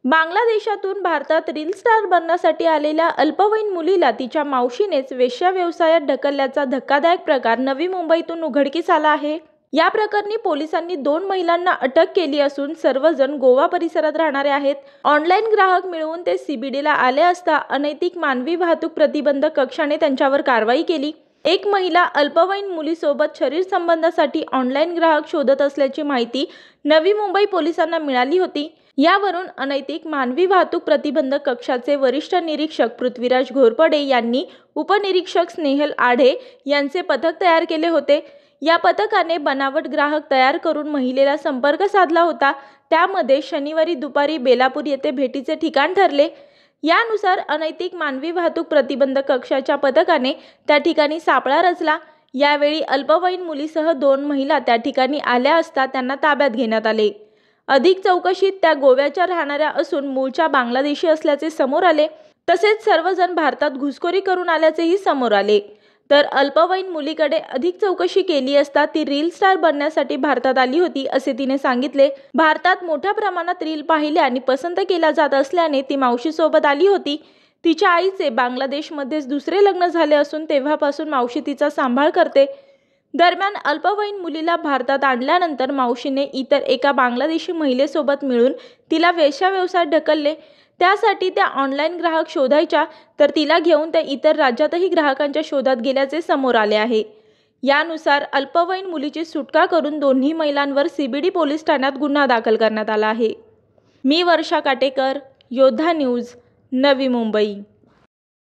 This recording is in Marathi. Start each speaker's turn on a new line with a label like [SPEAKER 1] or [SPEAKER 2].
[SPEAKER 1] बांगलादेशातून भारतात रील स्टार बनण्यासाठी आलेल्या अल्पवयीन मुलीला तिच्या मावशीनेच वेश्या व्यवसायात ढकलल्याचा धक्कादायक प्रकार नवी मुंबईतून उघडकीस आला आहे। या प्रकरणी पोलिसांनी 2 महिलांना अटक केली असून सर्वजण गोवा परिसरात राहणारे आहेत। ऑनलाईन ग्राहक मिळवून ते सीबीडीला आले असता अनैतिक मानवी वाहतूक प्रतिबंधक कक्षाने त्यांच्यावर कारवाई केली। एक महिला अल्पवयीन मुलीसोबत शरीर संबंधासाठी ऑनलाईन ग्राहक शोधत असल्याची माहिती नवी मुंबई पोलिसांना मिळाली होती। यावरून अनैतिक मानवी वाहतूक प्रतिबंधक कक्षाचे वरिष्ठ निरीक्षक पृथ्वीराज घोरपडे यांनी उपनिरीक्षक स्नेहल आढे यांचे पथक तयार केले होते। या पथकाने बनावट ग्राहक तयार करून महिलेला संपर्क साधला होता। त्यामध्ये शनिवारी दुपारी बेलापूर येथे भेटीचे ठिकाण ठरले। यानुसार अनैतिक मानवी वाहतूक प्रतिबंधक कक्षाच्या पथकाने त्या ठिकाणी सापळा रचला। यावेळी अल्पवयीन मुलीसह 2 महिला त्या ठिकाणी आल्या असता त्यांना ताब्यात घेण्यात आले। अधिक चौकशीत त्या गोव्याच्या राहणाऱ्या असून मूळच्या बांगलादेशी असल्याचे समोर आले। तसेच सर्वजण भारतात घुसखोरी करून आल्याचेही समोर आले। तर अल्पवयीन मुलीकडे अधिक चौकशी केली असता ती रील स्टार बनण्यासाठी भारतात आली होती असे तिने सांगितले। भारतात मोठ्या प्रमाणात रील पाहिले आणि पसंत केला जात असल्याने ती मावशीसोबत आली होती। तिच्या आईचे बांगलादेशमध्येच दुसरे लग्न झाले असून तेव्हापासून मावशी तिचा सांभाळ करते। दरम्यान अल्पवयीन मुलीला भारतात आणल्यानंतर मावशीने इतर एका बांगलादेशी महिलेसोबत मिळून तिला वेश्या व्यवसायात ढकलले। त्यासाठी त्या ऑनलाईन ग्राहक शोधायच्या, तर तिला घेऊन त्या इतर राज्यातही ग्राहकांच्या शोधात गेल्याचे समोर आले आहे। यानुसार अल्पवयीन मुलीची सुटका करून दोन्ही महिलांवर सीबीडी पोलीस ठाण्यात गुन्हा दाखल करण्यात आला आहे। मी वर्षा काटेकर, योद्धा न्यूज, नवी मुंबई।